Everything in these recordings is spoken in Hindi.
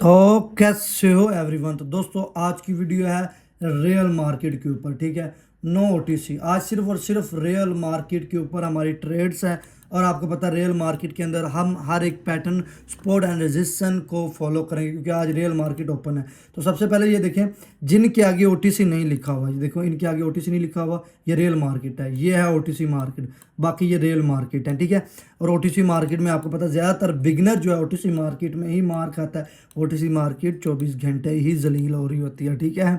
तो कैसे हो एवरीवन। तो दोस्तों आज की वीडियो है रियल मार्केट के ऊपर। ठीक है, नो ओटीसी। आज सिर्फ और सिर्फ रियल मार्केट के ऊपर हमारी ट्रेड्स हैं। और आपको पता है रियल मार्केट के अंदर हम हर एक पैटर्न सपोर्ट एंड रेजिस्टेंस को फॉलो करेंगे क्योंकि आज रियल मार्केट ओपन है। तो सबसे पहले ये देखें, जिनके आगे ओटीसी नहीं लिखा हुआ, ये देखो इनके आगे ओटीसी नहीं लिखा हुआ, ये रियल मार्केट है, ये है ओटीसी मार्केट, बाकी ये रियल मार्केट है। ठीक है, और ओटीसी मार्केट में आपको पता है ज़्यादातर बिगनर जो है ओटीसी मार्केट में ही मार खाता है। ओटीसी मार्केट 24 घंटे ही जलील हो रही होती है। ठीक है,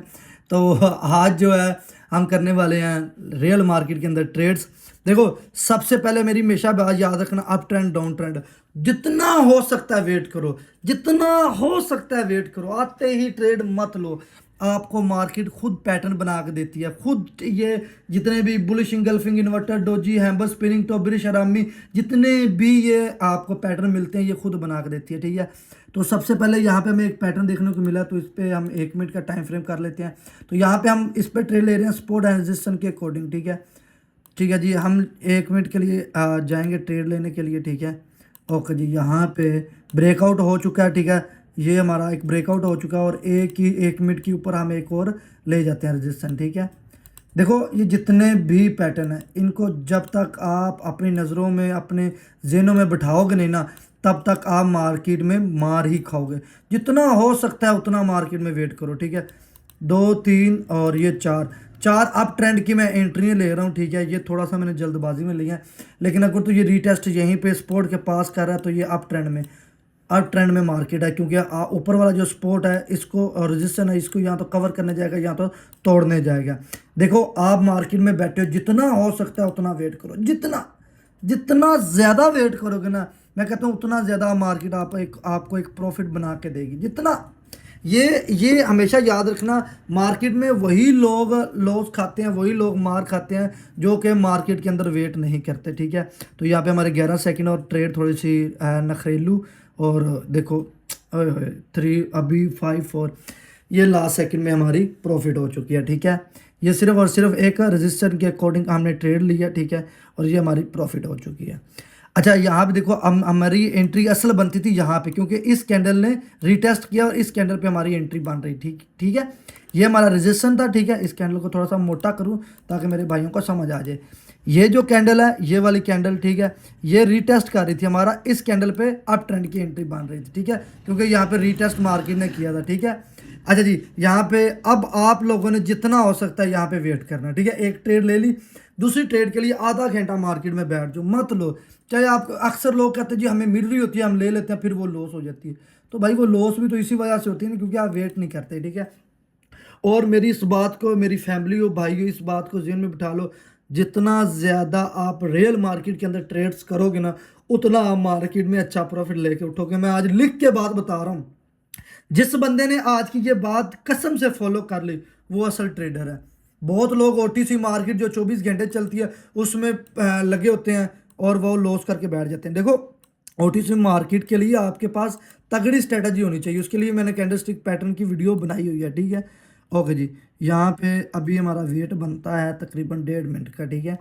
तो आज जो है हम करने वाले हैं रियल मार्केट के अंदर ट्रेड्स। देखो सबसे पहले मेरी हमेशा बात याद रखना, अप ट्रेंड डाउन ट्रेंड जितना हो सकता है वेट करो, जितना हो सकता है वेट करो, आते ही ट्रेड मत लो। आपको मार्केट खुद पैटर्न बना के देती है, खुद ये जितने भी bullish engulfing inverted doji hammer spinning top bearish harami जितने भी ये आपको पैटर्न मिलते हैं ये खुद बना के देती है। ठीक है, तो सबसे पहले यहाँ पे हमें एक पैटर्न देखने को मिला, तो इस पर हम 1 मिनट का टाइम फ्रेम कर लेते हैं। तो यहाँ पे हम इस पर ट्रेड ले रहे हैं सपोर्ट एंड रेजिस्टेंस के अकॉर्डिंग। ठीक है, ठीक है जी, हम 1 मिनट के लिए जाएंगे ट्रेड लेने के लिए। ठीक है, ओके जी, यहाँ पे ब्रेकआउट हो चुका है। ठीक है, ये हमारा एक ब्रेकआउट हो चुका है और 1 मिनट के ऊपर हम एक और ले जाते हैं रेजिस्टेंस। ठीक है, देखो ये जितने भी पैटर्न हैं इनको जब तक आप अपनी नज़रों में अपने जहनों में बिठाओगे नहीं ना, तब तक आप मार्केट में मार ही खाओगे। जितना हो सकता है उतना मार्केट में वेट करो। ठीक है, 2 3 और ये 4 4 अप ट्रेंड की मैं एंट्री ले रहा हूँ। ठीक है, ये थोड़ा सा मैंने जल्दबाजी में लिया है, लेकिन अगर तो ये रीटेस्ट यहीं पे सपोर्ट के पास कर रहा है तो ये अप ट्रेंड में मार्केट है, क्योंकि ऊपर वाला जो सपोर्ट है इसको और रेजिस्टेंस है इसको या तो कवर करने जाएगा या तो तोड़ने जाएगा। देखो आप मार्केट में बैठे हो, जितना हो सकता है उतना वेट करो। जितना जितना ज़्यादा वेट करोगे ना, मैं कहता हूँ उतना ज़्यादा मार्केट आपको एक प्रॉफिट बना के देगी। जितना ये हमेशा याद रखना, मार्केट में वही लोग लॉस खाते हैं, वही लोग मार खाते हैं जो कि मार्केट के अंदर वेट नहीं करते। ठीक है, तो यहाँ पे हमारे 11 सेकंड और ट्रेड थोड़ी सी नखरेलू, और देखो 3 अभी 5 4 ये लास्ट सेकंड में हमारी प्रॉफिट हो चुकी है। ठीक है, ये सिर्फ और सिर्फ एक रजिस्टर के अकॉर्डिंग हमने ट्रेड लिया। ठीक है, और ये हमारी प्रॉफिट हो चुकी है। अच्छा यहाँ पे देखो हमारी एंट्री असल बनती थी यहाँ पे, क्योंकि इस कैंडल ने रीटेस्ट किया और इस कैंडल पे हमारी एंट्री बन रही। ठीक है, ये हमारा रेजिस्टेंस था। ठीक है, इस कैंडल को थोड़ा सा मोटा करूँ ताकि मेरे भाइयों को समझ आ जाए। ये जो कैंडल है, ये वाली कैंडल, ठीक है, ये रीटेस्ट कर रही थी हमारा, इस कैंडल पे अप ट्रेंड की एंट्री बन रही थी। ठीक है, क्योंकि यहाँ पे रीटेस्ट मार्केट ने किया था। ठीक है, अच्छा जी, यहाँ पे अब आप लोगों ने जितना हो सकता है यहाँ पे वेट करना। ठीक है, एक ट्रेड ले ली, दूसरी ट्रेड के लिए आधा घंटा मार्केट में बैठ जाओ, मत लो। चाहे आप, अक्सर लोग कहते हैं जी हमें मिल रही होती है हम ले लेते हैं, फिर वो लॉस हो जाती है। तो भाई वो लॉस भी तो इसी वजह से होती है ना, क्योंकि आप वेट नहीं करते। ठीक है, और मेरी इस बात को, मेरी फैमिली हो, भाइयों, इस बात को जेहन में बिठा लो, जितना ज़्यादा आप रियल मार्केट के अंदर ट्रेड्स करोगे ना, उतना आप मार्केट में अच्छा प्रॉफिट लेके उठोगे। मैं आज लिख के बात बता रहा हूँ, जिस बंदे ने आज की ये बात कसम से फॉलो कर ली वो असल ट्रेडर है। बहुत लोग ओटीसी मार्केट जो 24 घंटे चलती है उसमें लगे होते हैं और वो लॉस करके बैठ जाते हैं। देखो ओटीसी मार्केट के लिए आपके पास तगड़ी स्ट्रेटजी होनी चाहिए, उसके लिए मैंने कैंडलस्टिक पैटर्न की वीडियो बनाई हुई है। ठीक है, ओके जी, यहाँ पे अभी हमारा वेट बनता है तकरीबन 1.5 मिनट का। ठीक है,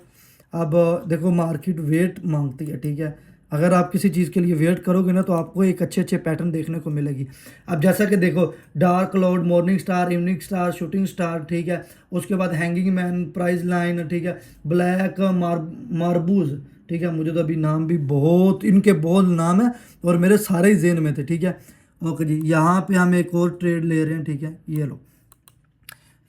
अब देखो मार्केट वेट मांगती है। ठीक है, अगर आप किसी चीज़ के लिए वेट करोगे ना तो आपको एक अच्छे अच्छे पैटर्न देखने को मिलेगी। अब जैसा कि देखो, dark cloud, morning star, evening star, shooting star, ठीक है, उसके बाद हैंगिंग मैन, प्राइस लाइन, ठीक है, ब्लैक मार्बूज, ठीक है, मुझे तो अभी नाम भी बहुत, इनके बहुत नाम है और मेरे सारे ही जेन में थे। ठीक है, ओके जी, यहाँ पे हम एक और ट्रेड ले रहे हैं। ठीक है, ये लो,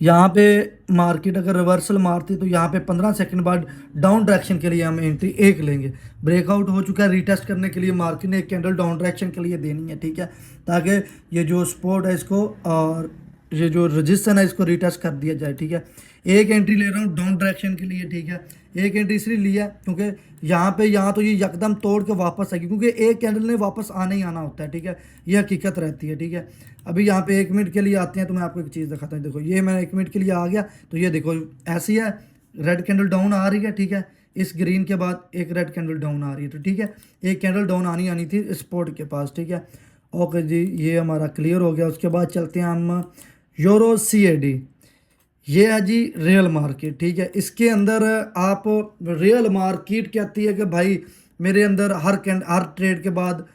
यहाँ पे मार्केट अगर रिवर्सल मारती तो यहाँ पे 15 सेकंड बाद डाउन डायरेक्शन के लिए हम एंट्री एक लेंगे। ब्रेकआउट हो चुका है, रीटेस्ट करने के लिए मार्केट ने एक कैंडल डाउन डायरेक्शन के लिए देनी है। ठीक है, ताकि ये जो सपोर्ट है इसको और ये जो रजिस्टेंस है इसको रीटेस्ट कर दिया जाए। ठीक है, एक एंट्री ले रहा हूँ डाउन डायरेक्शन के लिए। ठीक है, एक एंट्री इसलिए लिया क्योंकि यहाँ तो ये यकदम तोड़ के वापस आएगी, क्योंकि एक कैंडल ने वापस आना ही आना होता है। ठीक है, ये हकीकत रहती है। ठीक है, अभी यहाँ पे 1 मिनट के लिए आते हैं तो मैं आपको एक चीज़ दिखाता हूँ। देखो ये मैं 1 मिनट के लिए आ गया तो ये देखो ऐसी है, रेड कैंडल डाउन आ रही है। ठीक है, इस ग्रीन के बाद एक रेड कैंडल डाउन आ रही है। तो ठीक है, एक कैंडल डाउन आनी थी सपोर्ट के पास। ठीक है, ओके जी, ये हमारा क्लियर हो गया। उसके बाद चलते हैं हम यूरो CAD, ये है जी रियल मार्केट। ठीक है, इसके अंदर आप, रियल मार्केट कहती है कि भाई मेरे अंदर हर ट्रेड के बाद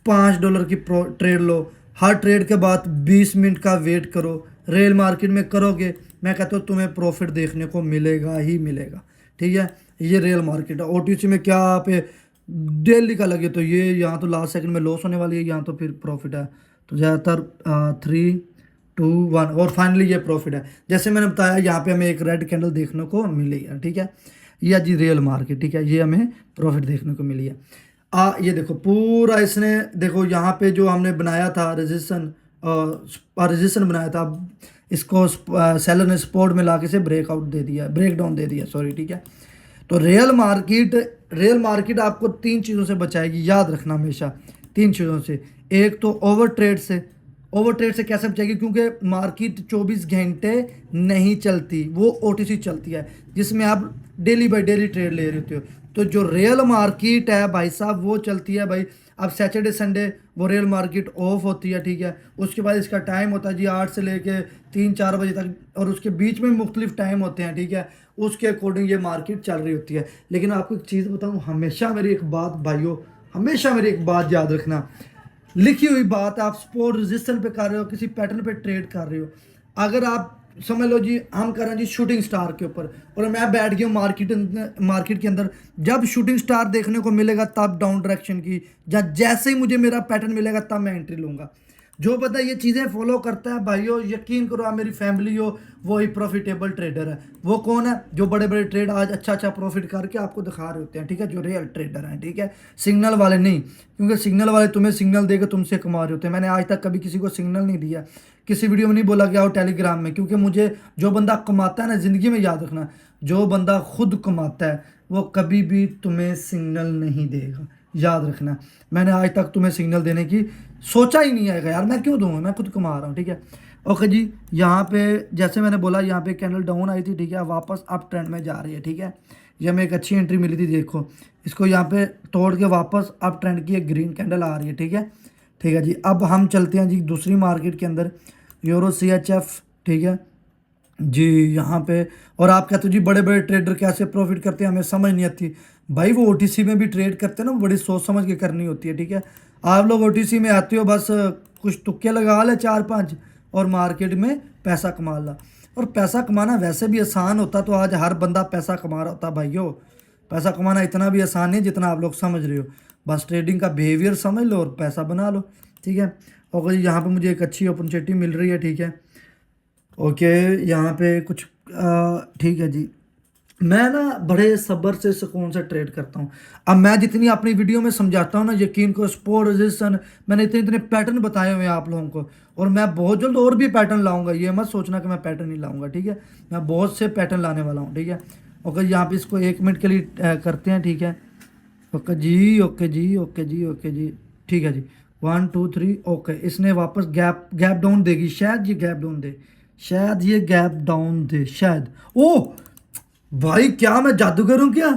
$5 की ट्रेड लो, हर ट्रेड के बाद 20 मिनट का वेट करो। रियल मार्केट में करोगे, मैं कहता हूँ तुम्हें प्रॉफिट देखने को मिलेगा ही मिलेगा। ठीक है, ये रियल मार्केट है। ओटीसी में क्या आप डेली का लगे तो ये यहाँ तो लास्ट सेकंड में लॉस होने वाली है, यहाँ तो फिर प्रॉफिट है। तो ज़्यादातर 3, 2, 1 और फाइनली ये प्रॉफिट है। जैसे मैंने बताया यहाँ पे हमें एक रेड कैंडल देखने को मिली है। ठीक है, ये जी रियल मार्केट। ठीक है, ये हमें प्रॉफिट देखने को मिली है। ये देखो पूरा इसने, देखो यहाँ पे जो हमने बनाया था रेजिस्टेंस बनाया था, अब इसको सेलर ने सपोर्ट में लाके से ब्रेकआउट दे दिया, ब्रेक डाउन दे दिया, सॉरी। ठीक है, तो रियल मार्केट आपको 3 चीज़ों से बचाएगी, याद रखना हमेशा 3 चीज़ों से। एक तो ओवर ट्रेड से कैसे बचाएगी, क्योंकि मार्केट 24 घंटे नहीं चलती, वो ओटीसी चलती है जिसमें आप डेली बाय डेली ट्रेड ले रहे होते हो। तो जो रियल मार्केट है भाई साहब वो चलती है भाई। अब सैटरडे संडे वो रियल मार्केट ऑफ होती है। ठीक है, उसके बाद इसका टाइम होता है जी 8 से लेके 3-4 बजे तक, और उसके बीच में मुख्तलिफ टाइम होते हैं। ठीक है, उसके अकॉर्डिंग ये मार्केट चल रही होती है। लेकिन आपको एक चीज़ बताऊँ, हमेशा मेरी एक बात भाइयों, हमेशा मेरी एक बात याद रखना, लिखी हुई बात, आप सपोर्ट रेजिस्टेंस पे कर रहे हो, किसी पैटर्न पे ट्रेड कर रहे हो, अगर आप समझ लो जी हम कर रहे हैं जी शूटिंग स्टार के ऊपर, और मैं बैठ गया हूँ मार्केट के अंदर, जब शूटिंग स्टार देखने को मिलेगा तब डाउन डायरेक्शन की, जैसे ही मुझे मेरा पैटर्न मिलेगा तब मैं एंट्री लूँगा। जो बंदा ये चीज़ें फॉलो करता है भाइयों, यकीन करो आप मेरी फैमिली हो, वो ही प्रॉफिटेबल ट्रेडर है। वो कौन है? जो बड़े बड़े ट्रेड आज अच्छा प्रॉफिट करके आपको दिखा रहे होते हैं। ठीक है, जो रियल ट्रेडर हैं। ठीक है, सिग्नल वाले नहीं, क्योंकि सिग्नल वाले तुम्हें सिग्नल देकर तुमसे कमा रहे होते हैं। मैंने आज तक कभी किसी को सिग्नल नहीं दिया, किसी वीडियो में नहीं बोला कि आओ टेलीग्राम में, क्योंकि मुझे जो बंदा कमाता है ना, ज़िंदगी में याद रखना, जो बंदा खुद कमाता है वो कभी भी तुम्हें सिग्नल नहीं देगा, याद रखना। मैंने आज तक तुम्हें सिग्नल देने की सोचा ही नहीं आएगा यार, मैं क्यों दूंगा, मैं खुद कमा रहा हूँ। ठीक है, ओके जी, यहाँ पे जैसे मैंने बोला, यहाँ पे कैंडल डाउन आई थी। ठीक है, वापस अप ट्रेंड में जा रही है। ठीक है, ये हमें एक अच्छी एंट्री मिली थी, देखो इसको यहाँ पे तोड़ के वापस अप ट्रेंड की एक ग्रीन कैंडल आ रही है। ठीक है, ठीक है जी, अब हम चलते हैं जी दूसरी मार्केट के अंदर, यूरो CHF। ठीक है जी, यहाँ पे, और आप कहते हो जी बड़े बड़े ट्रेडर कैसे प्रॉफिट करते हैं, हमें समझ नहीं आती भाई। वो ओटीसी में भी ट्रेड करते हैं ना, बड़ी सोच समझ के करनी होती है। ठीक है, आप लोग ओटीसी में आते हो बस कुछ तुक्के लगा ले 4-5 और मार्केट में पैसा कमा ला। और पैसा कमाना वैसे भी आसान होता तो आज हर बंदा पैसा कमा रहा होता भाइयों। पैसा कमाना इतना भी आसान नहीं जितना आप लोग समझ रहे हो, बस ट्रेडिंग का बिहेवियर समझ लो और पैसा बना लो। ठीक है, और यहाँ पे मुझे एक अच्छी अपॉर्चुनिटी मिल रही है। ठीक है, ओके, यहाँ पे कुछ ठीक है जी, मैं ना बड़े सब्र से सुकून से ट्रेड करता हूँ। अब मैं जितनी अपनी वीडियो में समझाता हूँ ना, यकीन को सपोर्ट रेजिस्टेंस, मैंने इतने इतने पैटर्न बताए हुए हैं आप लोगों को, और मैं बहुत जल्द और भी पैटर्न लाऊंगा। ये मत सोचना कि मैं पैटर्न नहीं लाऊंगा। ठीक है, मैं बहुत से पैटर्न लाने वाला हूँ। ठीक है, ओके, यहाँ पे इसको 1 मिनट के लिए करते हैं। ठीक है, ओके जी, ओके जी, ओके जी, ओके जी, ठीक है जी, 1 2 3, ओके। इसने वापस गैप डाउन देगी, शायद ये गैप डाउन दे, शायद ये गैप डाउन दे, शायद। ओ भाई, क्या मैं जादूगर हूं क्या?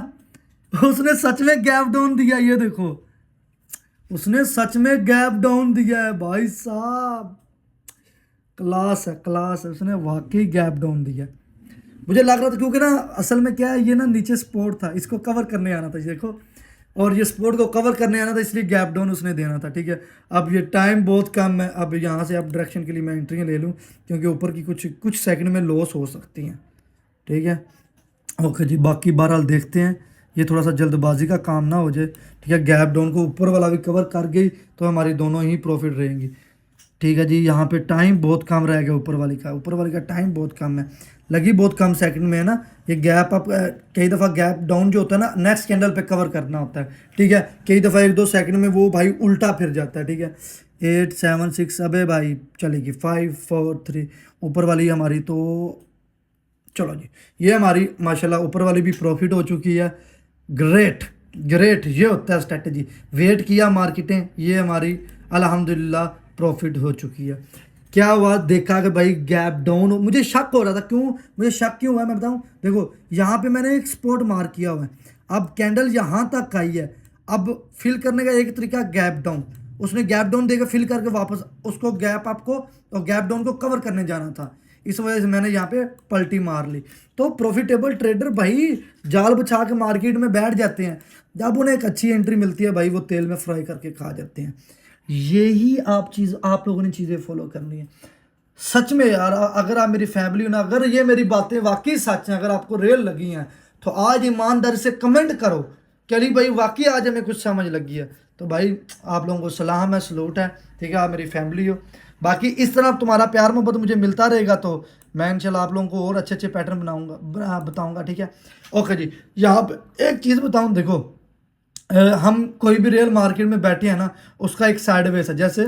उसने सच में गैप डाउन दिया, ये देखो, उसने सच में गैप डाउन दिया है भाई साहब। क्लास है, क्लास है, उसने वाकई गैप डाउन दिया। मुझे लग रहा था, क्योंकि ना असल में क्या है, ये ना नीचे सपोर्ट था, इसको कवर करने आना था, देखो, और ये सपोर्ट को कवर करने आना था, इसलिए गैप डाउन उसने देना था। ठीक है, अब ये टाइम बहुत कम है, अब यहाँ से अब डायरेक्शन के लिए मैं एंट्री ले लूँ, क्योंकि ऊपर की कुछ सेकंड में लॉस हो सकती हैं। ठीक है, ओके जी, बाकी बहरहाल देखते हैं, ये थोड़ा सा जल्दबाजी का काम ना हो जाए। ठीक है, गैप डाउन को ऊपर वाला भी कवर कर गई तो हमारी दोनों ही प्रॉफिट रहेंगी। ठीक है जी, यहाँ पे टाइम बहुत कम रह गया, ऊपर वाली का टाइम बहुत कम है, लगी बहुत कम सेकंड में है ना। ये गैप आप कई दफ़ा गैप डाउन जो होता है ना, नेक्स्ट कैंडल पे कवर करना होता है। ठीक है, कई दफ़ा 1-2 सेकंड में वो भाई उल्टा फिर जाता है। ठीक है, 8 7 6, अबे भाई चलेगी, 5 4 3, ऊपर वाली हमारी तो, चलो जी, ये हमारी माशाल्लाह ऊपर वाली भी प्रॉफिट हो चुकी है। ग्रेट ग्रेट, ये होता है स्ट्रेटजी। वेट किया मार्केटें, ये हमारी अल्हम्दुलिल्लाह प्रॉफिट हो चुकी है। क्या हुआ, देखा कि भाई गैप डाउन, मुझे शक हो रहा था, क्यों मुझे शक क्यों हुआ मैं बताऊं। देखो यहाँ पे मैंने एक सपोर्ट मार्क किया हुआ है, अब कैंडल यहाँ तक आई है, अब फिल करने का एक तरीका गैप डाउन, उसने गैप डाउन देकर फिल करके वापस उसको गैप आपको और गैप डाउन को कवर करने जाना था, इस वजह से मैंने यहाँ पे पलटी मार ली। तो प्रॉफिटेबल ट्रेडर भाई जाल बिछा के मार्केट में बैठ जाते हैं, जब उन्हें एक अच्छी एंट्री मिलती है भाई वो तेल में फ्राई करके खा जाते हैं। यही आप लोगों ने चीज़ें फॉलो करनी है। सच में यार, अगर आप मेरी फैमिली हो ना, अगर ये मेरी बातें वाकई सच हैं, अगर आपको रियल लगी हैं, तो आज ईमानदारी से कमेंट करो कि अली भाई वाकई आज हमें कुछ समझ लगी है। तो भाई आप लोगों को सलाम है, सलूट है, ठीक है, आप मेरी फैमिली हो। बाकी इस तरह तुम्हारा प्यार मोहब्बत मुझे मिलता रहेगा तो मैं इंशाल्लाह आप लोगों को और अच्छे अच्छे पैटर्न बताऊंगा, ठीक है। ओके जी, यहाँ पे एक चीज़ बताऊँ, देखो हम कोई भी रियल मार्केट में बैठे हैं ना, उसका एक साइड वेस है। जैसे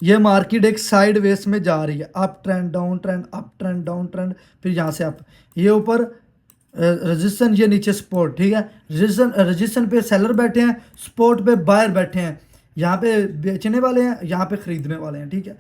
ये मार्केट एक साइड वेस में जा रही है, up trend, down trend, up trend, down trend, फिर यहाँ से अप, ये ऊपर रजिस्ट्रेशन, ये नीचे सपोर्ट, ठीक है। रजिस्ट्रेशन पे सेलर बैठे हैं, सपोर्ट पे बायर बैठे हैं, यहाँ पे बेचने वाले हैं, यहाँ पे खरीदने वाले हैं, ठीक है।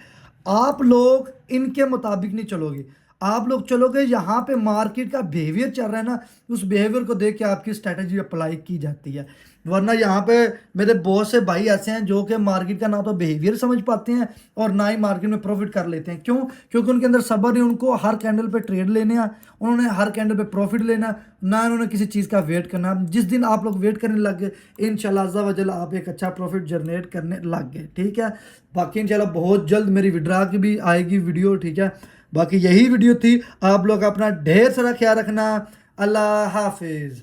आप लोग इनके मुताबिक नहीं चलोगे, आप लोग चलोगे यहाँ पे मार्केट का बिहेवियर चल रहा है ना, उस बिहेवियर को देख के आपकी स्ट्रेटजी अप्लाई की जाती है। वरना यहाँ पे मेरे बहुत से भाई ऐसे हैं जो कि मार्केट का ना तो बिहेवियर समझ पाते हैं और ना ही मार्केट में प्रॉफिट कर लेते हैं। क्यों? क्योंकि उनके अंदर सब्र नहीं, उनको हर कैंडल पे ट्रेड लेने हैं, उन्होंने हर कैंडल पे प्रॉफिट लेना, ना उन्होंने किसी चीज़ का वेट करना। जिस दिन आप लोग वेट करने लग गए, इंशाल्लाह अज़्ज़ा वजल आप एक अच्छा प्रॉफिट जनरेट करने लग गए, ठीक है। बाकी इंशाल्लाह बहुत जल्द मेरी विड्रा की भी आएगी वीडियो, ठीक है। बाकी यही वीडियो थी, आप लोग अपना ढेर सारा ख्याल रखना। अल्लाह हाफिज़।